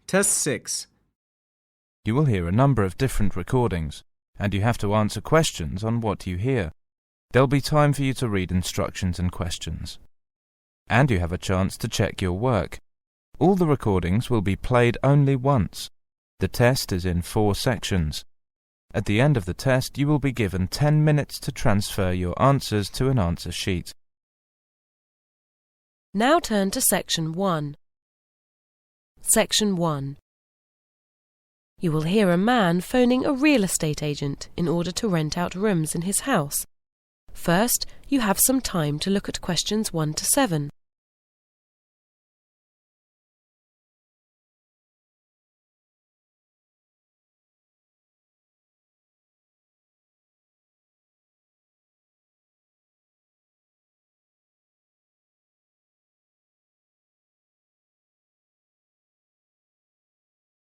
Test 6. You will hear a number of different recordings, and you have to answer questions on what you hear. There'll be time for you to read instructions and questions. And you have a chance to check your work. All the recordings will be played only once. The test is in 4 sections. At the end of the test, you will be given 10 minutes to transfer your answers to an answer sheet. Now turn to Section 1. Section 1. You will hear a man phoning a real estate agent in order to rent out rooms in his house. First, you have some time to look at questions 1 to 7.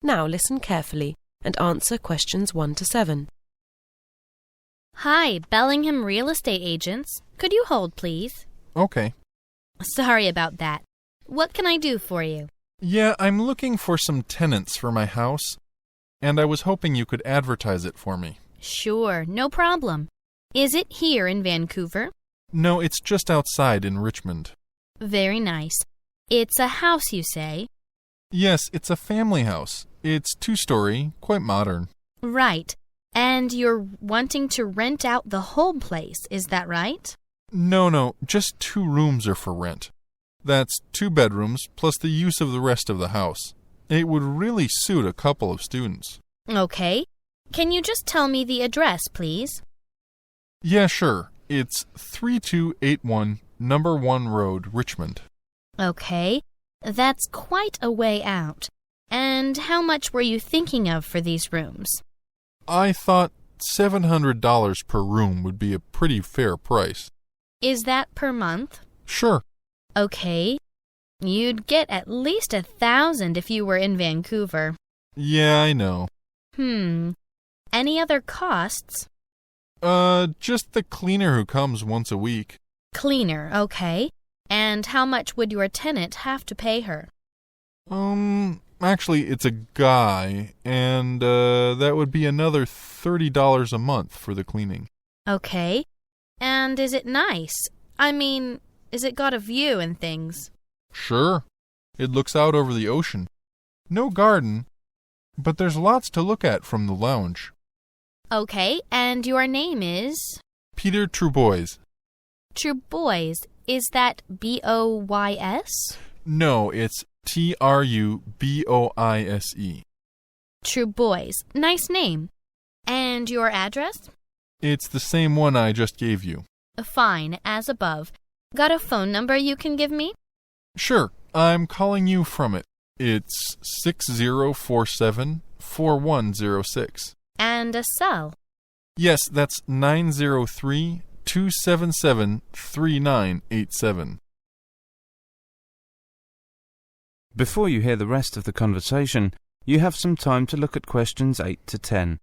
Now listen carefully and answer questions 1 to 7. Hi, Bellingham Real Estate Agents. Could you hold, please? Okay. Sorry about that. What can I do for you? Yeah, I'm looking for some tenants for my house, and I was hoping you could advertise it for me. Sure, no problem. Is it here in Vancouver? No, it's just outside in Richmond. Very nice. It's a house, you say? Yes, it's a family house. It's 2-story, quite modern. Right. And you're wanting to rent out the whole place, is that right? No, just 2 rooms are for rent. That's 2 bedrooms plus the use of the rest of the house. It would really suit a couple of students. Okay. Can you just tell me the address, please? Yeah, sure. It's 3281 Number 1 Road, Richmond. Okay. That's quite a way out. And how much were you thinking of for these rooms? I thought $700 per room would be a pretty fair price. Is that per month? Sure. Okay. You'd get at least $1,000 if you were in Vancouver. Yeah, I know. Any other costs? Just the cleaner who comes once a week. Cleaner, okay. And how much would your tenant have to pay her? Actually, it's a guy, and that would be another $30 a month for the cleaning. Okay. And is it nice? I mean, is it got a view and things? Sure. It looks out over the ocean. No garden, but there's lots to look at from the lounge. Okay, and your name is? Peter Trubois. Trubois. Is that B-O-Y-S? No, it's Truboise. Trubois. Nice name. And your address? It's the same one I just gave you. Fine, as above. Got a phone number you can give me? Sure, I'm calling you from it. It's 6047-4106. And a cell? Yes, that's 903-277-3987. Before you hear the rest of the conversation, you have some time to look at questions 8 to 10.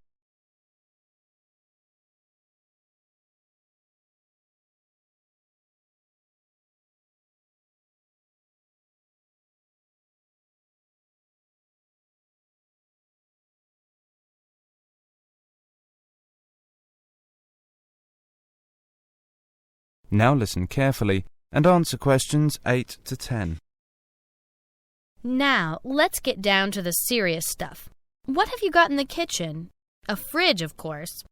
Now listen carefully and answer questions 8 to 10. Now, let's get down to the serious stuff. What have you got in the kitchen? A fridge, of course.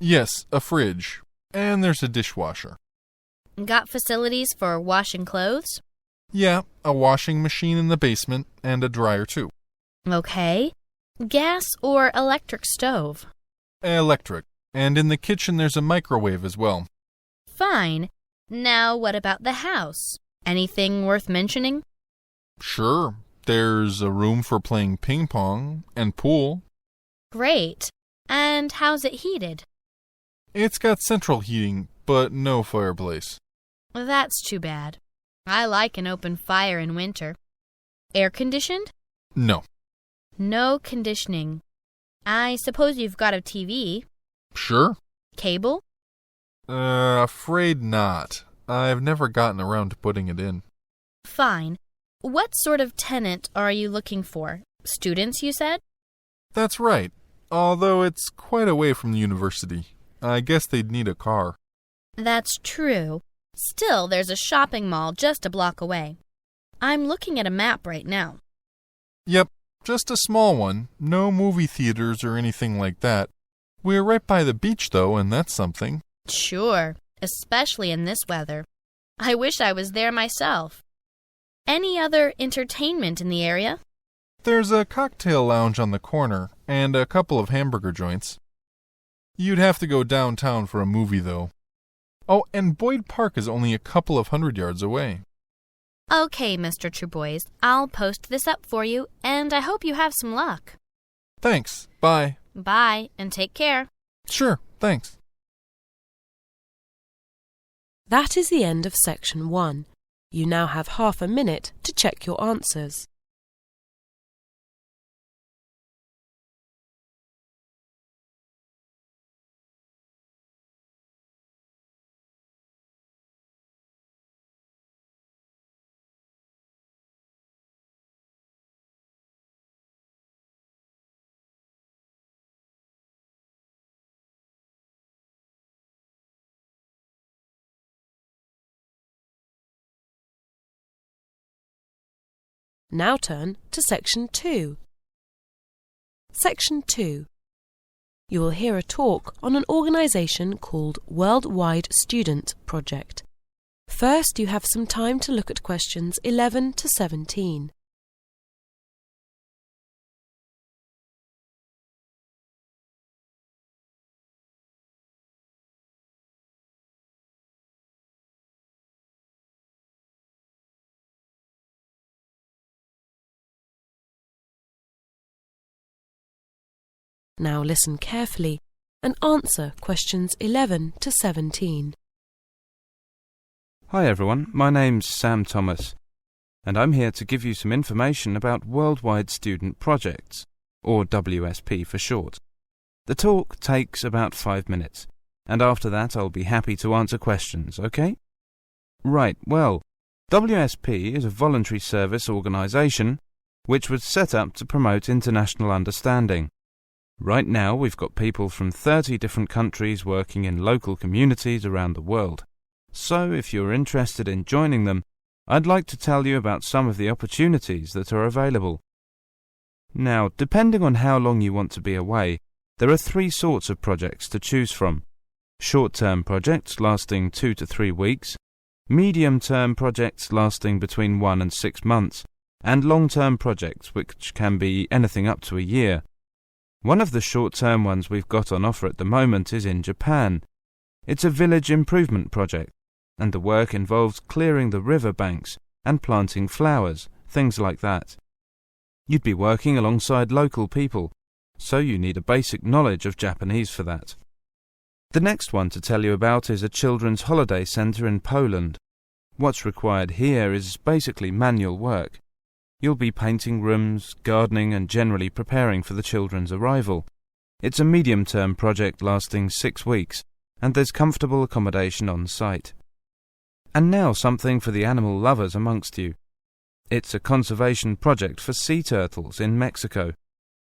Yes, a fridge. And there's a dishwasher. Got facilities for washing clothes? Yeah, a washing machine in the basement and a dryer too. Okay. Gas or electric stove? Electric. And in the kitchen there's a microwave as well. Fine. Now, what about the house? Anything worth mentioning? Sure. There's a room for playing ping pong and pool. Great. And how's it heated? It's got central heating, but no fireplace. That's too bad. I like an open fire in winter. Air conditioned? No. No conditioning. I suppose you've got a TV? Sure. Cable? Afraid not. I've never gotten around to putting it in. Fine. What sort of tenant are you looking for? Students, you said? That's right, although it's quite away from the university. I guess they'd need a car. That's true. Still, there's a shopping mall just a block away. I'm looking at a map right now. Yep, just a small one. No movie theaters or anything like that. We're right by the beach, though, and that's something. Sure, especially in this weather. I wish I was there myself. Any other entertainment in the area? There's a cocktail lounge on the corner and a couple of hamburger joints. You'd have to go downtown for a movie, though. Oh, and Boyd Park is only a couple of 100 yards away. Okay, Mr. Trubois, I'll post this up for you, and I hope you have some luck. Thanks. Bye. Bye, and take care. Sure, thanks. That is the end of section 1. You now have half a minute to check your answers. Now turn to section 2. Section 2. You will hear a talk on an organisation called Worldwide Student Project. First, you have some time to look at questions 11 to 17. Now listen carefully and answer questions 11 to 17. Hi everyone, my name's Sam Thomas, and I'm here to give you some information about Worldwide Student Projects, or WSP for short. The talk takes about 5 minutes, and after that I'll be happy to answer questions, okay? Right, well, WSP is a voluntary service organisation which was set up to promote international understanding. Right now we've got people from 30 different countries working in local communities around the world. So if you're interested in joining them, I'd like to tell you about some of the opportunities that are available. Now, depending on how long you want to be away, there are 3 sorts of projects to choose from. Short-term projects lasting 2 to 3 weeks, medium-term projects lasting between 1 and 6 months, and long-term projects which can be anything up to a year. One of the short-term ones we've got on offer at the moment is in Japan. It's a village improvement project, and the work involves clearing the river banks and planting flowers, things like that. You'd be working alongside local people, so you need a basic knowledge of Japanese for that. The next one to tell you about is a children's holiday centre in Poland. What's required here is basically manual work. You'll be painting rooms, gardening and generally preparing for the children's arrival. It's a medium-term project lasting 6 weeks, and there's comfortable accommodation on site. And now something for the animal lovers amongst you. It's a conservation project for sea turtles in Mexico.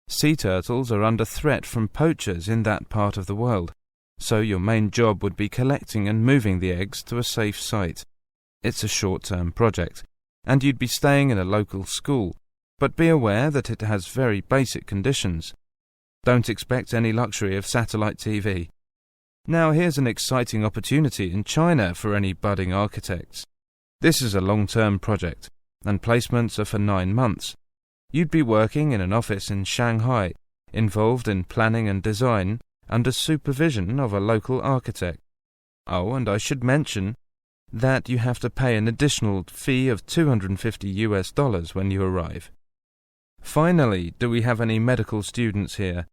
Sea turtles are under threat from poachers in that part of the world, so your main job would be collecting and moving the eggs to a safe site. It's a short-term project, and you'd be staying in a local school, but be aware that it has very basic conditions. Don't expect any luxury of satellite TV. Now here's an exciting opportunity in China for any budding architects. This is a long-term project, and placements are for 9 months. You'd be working in an office in Shanghai, involved in planning and design, under supervision of a local architect. Oh, and I should mention that you have to pay an additional fee of $250 when you arrive. Finally, do we have any medical students here?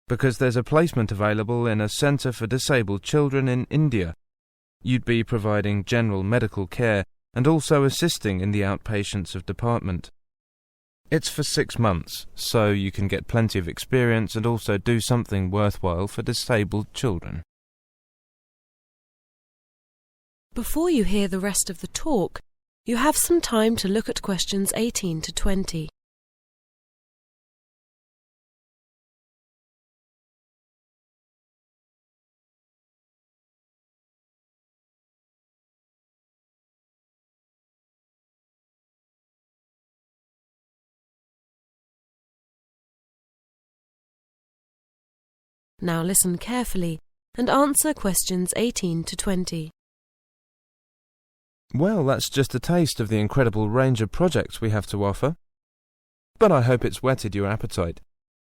Because there's a placement available in a centre for disabled children in India. You'd be providing general medical care and also assisting in the outpatients of department. It's for 6 months, so you can get plenty of experience and also do something worthwhile for disabled children. Before you hear the rest of the talk, you have some time to look at questions 18 to 20. Now listen carefully and answer questions 18 to 20. Well, that's just a taste of the incredible range of projects we have to offer. But I hope it's whetted your appetite.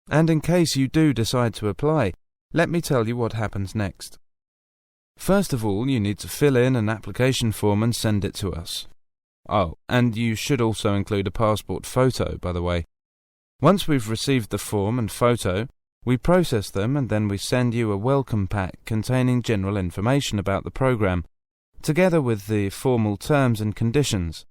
And in case you do decide to apply, let me tell you what happens next. First of all, you need to fill in an application form and send it to us. Oh, and you should also include a passport photo, by the way. Once we've received the form and photo, we process them and then we send you a welcome pack containing general information about the programme, together with the formal terms and conditions.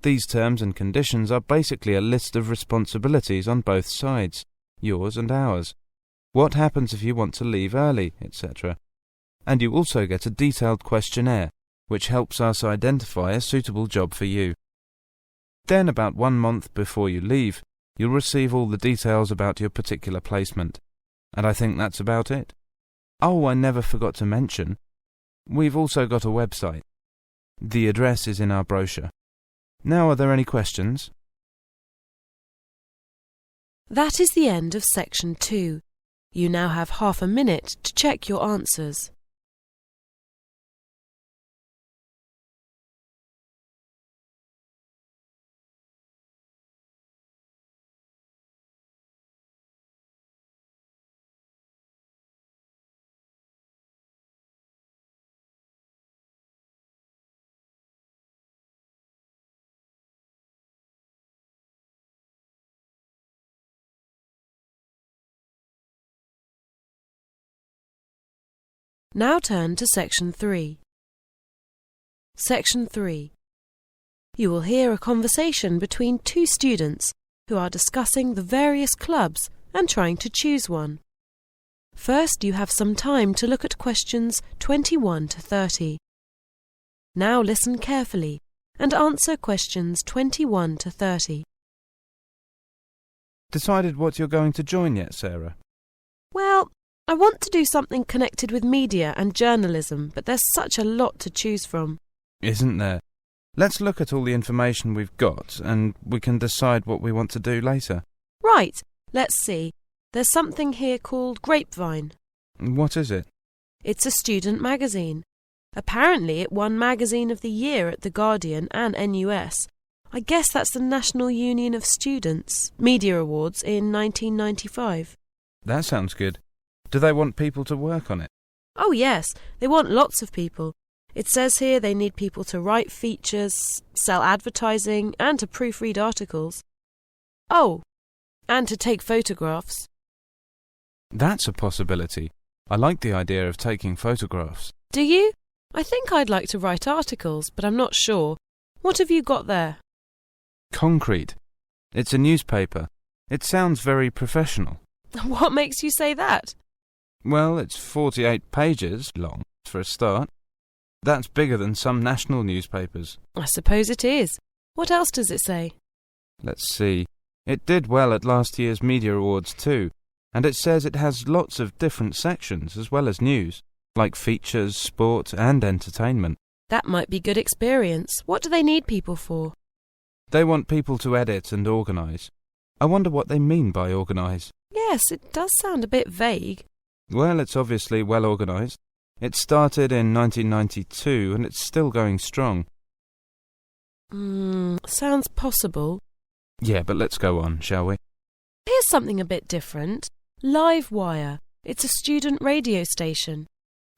These terms and conditions are basically a list of responsibilities on both sides, yours and ours. What happens if you want to leave early, etc. And you also get a detailed questionnaire, which helps us identify a suitable job for you. Then, about 1 month before you leave, you'll receive all the details about your particular placement. And I think that's about it. Oh, I never forgot to mention, we've also got a website. The address is in our brochure. Now, are there any questions? That is the end of section 2. You now have half a minute to check your answers. Now turn to section 3. Section 3. You will hear a conversation between two students who are discussing the various clubs and trying to choose one. First, you have some time to look at questions 21 to 30. Now listen carefully and answer questions 21 to 30. Decided what you're going to join yet, Sarah? Well, I want to do something connected with media and journalism, but there's such a lot to choose from. Isn't there? Let's look at all the information we've got, and we can decide what we want to do later. Right, let's see. There's something here called Grapevine. What is it? It's a student magazine. Apparently it won Magazine of the Year at The Guardian and NUS. I guess that's the National Union of Students Media Awards in 1995. That sounds good. Do they want people to work on it? Oh yes, they want lots of people. It says here they need people to write features, sell advertising, and to proofread articles. Oh, and to take photographs. That's a possibility. I like the idea of taking photographs. Do you? I think I'd like to write articles, but I'm not sure. What have you got there? Concrete. It's a newspaper. It sounds very professional. What makes you say that? Well, it's 48 pages long, for a start. That's bigger than some national newspapers. I suppose it is. What else does it say? Let's see. It did well at last year's Media Awards too, and it says it has lots of different sections as well as news, like features, sport and entertainment. That might be good experience. What do they need people for? They want people to edit and organise. I wonder what they mean by organise. Yes, it does sound a bit vague. Well, it's obviously well organised. It started in 1992 and it's still going strong. Sounds possible. Yeah, but let's go on, shall we? Here's something a bit different. Live Wire. It's a student radio station.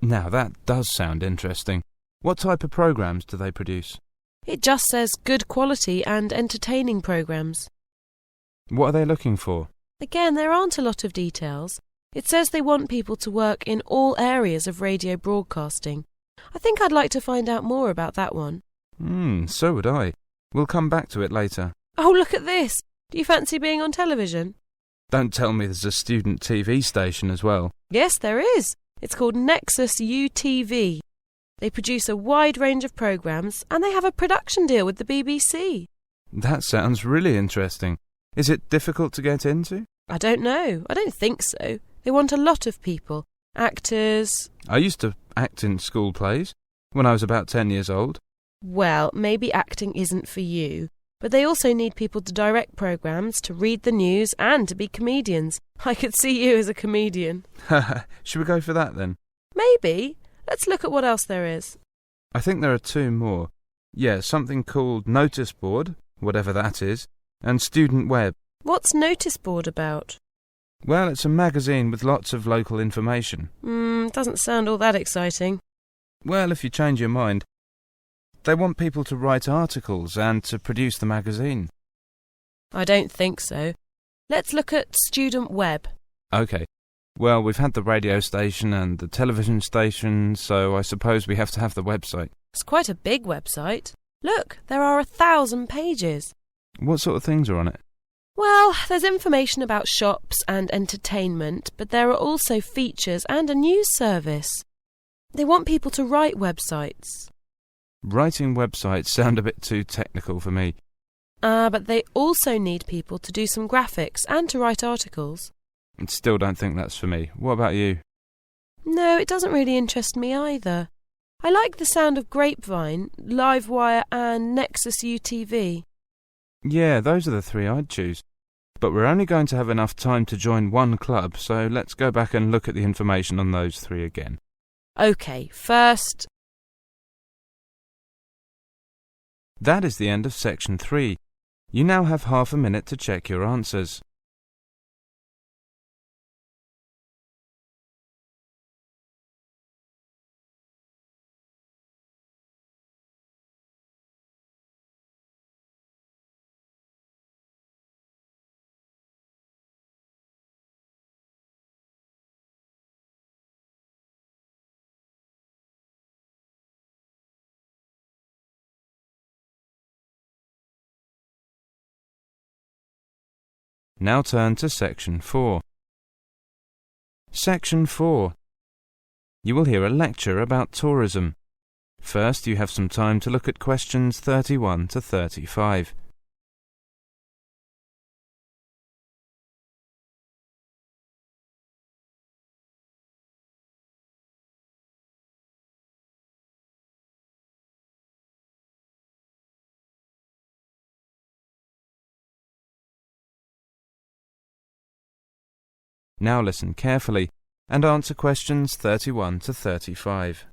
Now that does sound interesting. What type of programmes do they produce? It just says good quality and entertaining programmes. What are they looking for? Again, there aren't a lot of details. It says they want people to work in all areas of radio broadcasting. I think I'd like to find out more about that one. So would I. We'll come back to it later. Oh, look at this! Do you fancy being on television? Don't tell me there's a student TV station as well. Yes, there is. It's called Nexus UTV. They produce a wide range of programmes and they have a production deal with the BBC. That sounds really interesting. Is it difficult to get into? I don't know. I don't think so. They want a lot of people. Actors. I used to act in school plays when I was about 10 years old. Well, maybe acting isn't for you, but they also need people to direct programmes, to read the news and to be comedians. I could see you as a comedian. Should we go for that then? Maybe. Let's look at what else there is. I think there are two more. Yeah, something called Notice Board, whatever that is, and Student Web. What's Notice Board about? Well, it's a magazine with lots of local information. Doesn't sound all that exciting. Well, if you change your mind, they want people to write articles and to produce the magazine. I don't think so. Let's look at Student Web. OK. Well, we've had the radio station and the television station, so I suppose we have to have the website. It's quite a big website. Look, there are 1,000 pages. What sort of things are on it? Well, there's information about shops and entertainment, but there are also features and a news service. They want people to write websites. Writing websites sound a bit too technical for me. But they also need people to do some graphics and to write articles. I still don't think that's for me. What about you? No, it doesn't really interest me either. I like the sound of Grapevine, Livewire and Nexus UTV. Yeah, those are the three I'd choose. But we're only going to have enough time to join one club, so let's go back and look at the information on those three again. OK, first... That is the end of section 3. You now have half a minute to check your answers. Now turn to section 4. Section 4. You will hear a lecture about tourism. First, you have some time to look at questions 31 to 35. Now listen carefully and answer questions 31 to 35.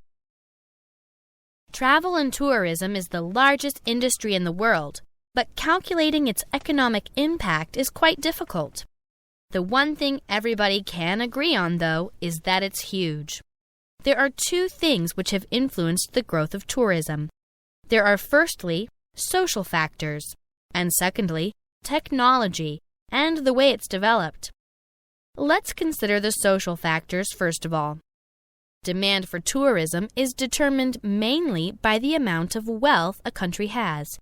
Travel and tourism is the largest industry in the world, but calculating its economic impact is quite difficult. The one thing everybody can agree on, though, is that it's huge. There are two things which have influenced the growth of tourism. There are firstly, social factors, and secondly, technology and the way it's developed. Let's consider the social factors first of all. Demand for tourism is determined mainly by the amount of wealth a country has,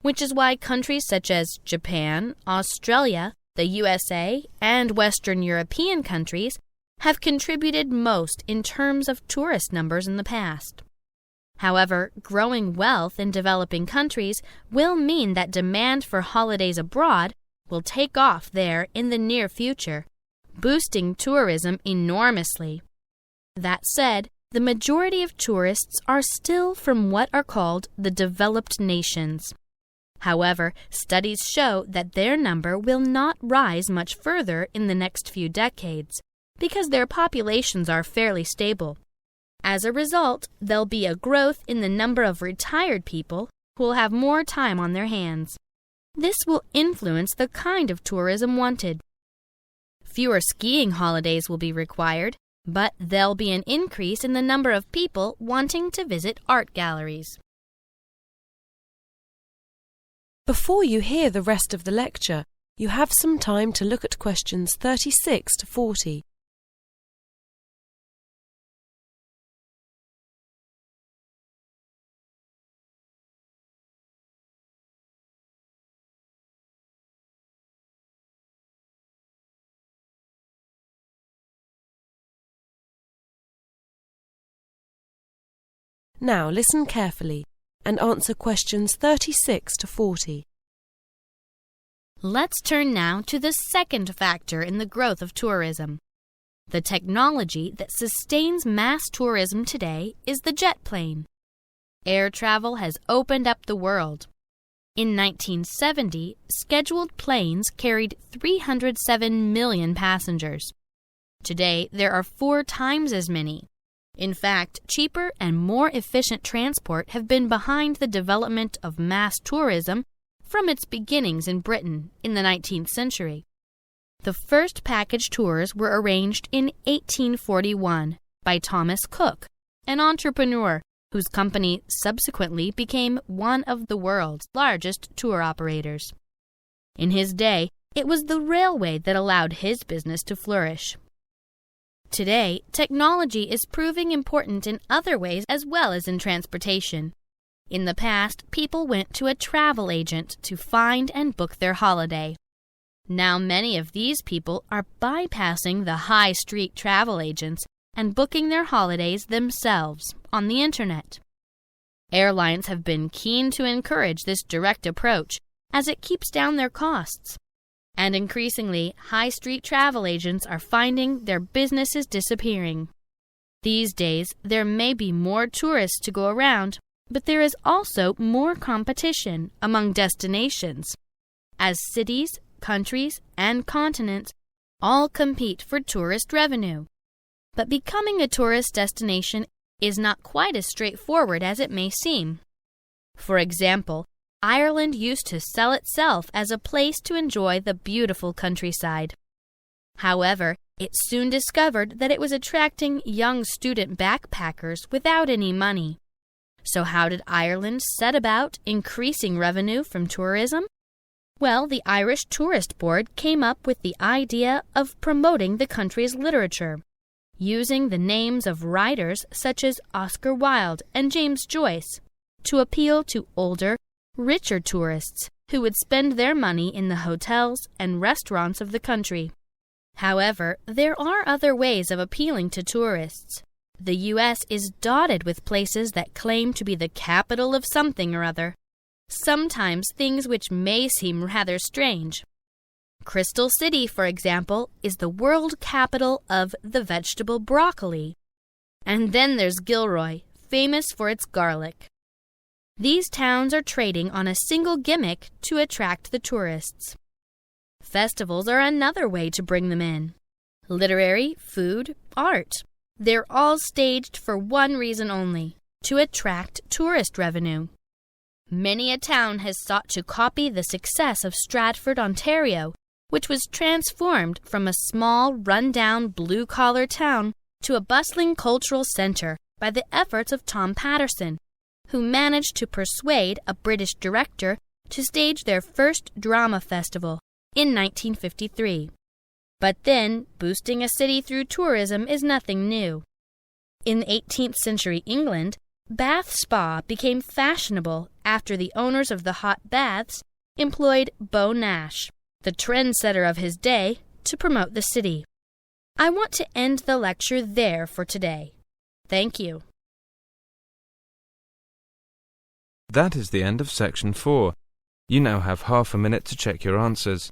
which is why countries such as Japan, Australia, the USA, and Western European countries have contributed most in terms of tourist numbers in the past. However, growing wealth in developing countries will mean that demand for holidays abroad will take off there in the near future, boosting tourism enormously. That said, the majority of tourists are still from what are called the developed nations. However, studies show that their number will not rise much further in the next few decades because their populations are fairly stable. As a result, there'll be a growth in the number of retired people who will have more time on their hands. This will influence the kind of tourism wanted. Fewer skiing holidays will be required, but there'll be an increase in the number of people wanting to visit art galleries. Before you hear the rest of the lecture, you have some time to look at questions 36 to 40. Now listen carefully and answer questions 36 to 40. Let's turn now to the second factor in the growth of tourism. The technology that sustains mass tourism today is the jet plane. Air travel has opened up the world. In 1970, scheduled planes carried 307 million passengers. Today, there are 4 times as many. In fact, cheaper and more efficient transport have been behind the development of mass tourism from its beginnings in Britain in the 19th century. The first package tours were arranged in 1841 by Thomas Cook, an entrepreneur whose company subsequently became one of the world's largest tour operators. In his day, it was the railway that allowed his business to flourish. Today, technology is proving important in other ways as well as in transportation. In the past, people went to a travel agent to find and book their holiday. Now many of these people are bypassing the high street travel agents and booking their holidays themselves on the internet. Airlines have been keen to encourage this direct approach as it keeps down their costs. And increasingly, high street travel agents are finding their businesses disappearing. These days, there may be more tourists to go around, but there is also more competition among destinations, as cities, countries, and continents all compete for tourist revenue. But becoming a tourist destination is not quite as straightforward as it may seem. For example, Ireland used to sell itself as a place to enjoy the beautiful countryside. However, it soon discovered that it was attracting young student backpackers without any money. So how did Ireland set about increasing revenue from tourism? Well, the Irish Tourist Board came up with the idea of promoting the country's literature, using the names of writers such as Oscar Wilde and James Joyce to appeal to older, richer tourists who would spend their money in the hotels and restaurants of the country. However, there are other ways of appealing to tourists. The U.S. is dotted with places that claim to be the capital of something or other, sometimes things which may seem rather strange. Crystal City, for example, is the world capital of the vegetable broccoli. And then there's Gilroy, famous for its garlic. These towns are trading on a single gimmick to attract the tourists. Festivals are another way to bring them in. Literary, food, art. They're all staged for one reason only, to attract tourist revenue. Many a town has sought to copy the success of Stratford, Ontario, which was transformed from a small, run-down, blue-collar town to a bustling cultural center by the efforts of Tom Patterson, who managed to persuade a British director to stage their first drama festival in 1953. But then, boosting a city through tourism is nothing new. In 18th century England, Bath Spa became fashionable after the owners of the hot baths employed Beau Nash, the trendsetter of his day, to promote the city. I want to end the lecture there for today. Thank you. That is the end of section 4. You now have half a minute to check your answers.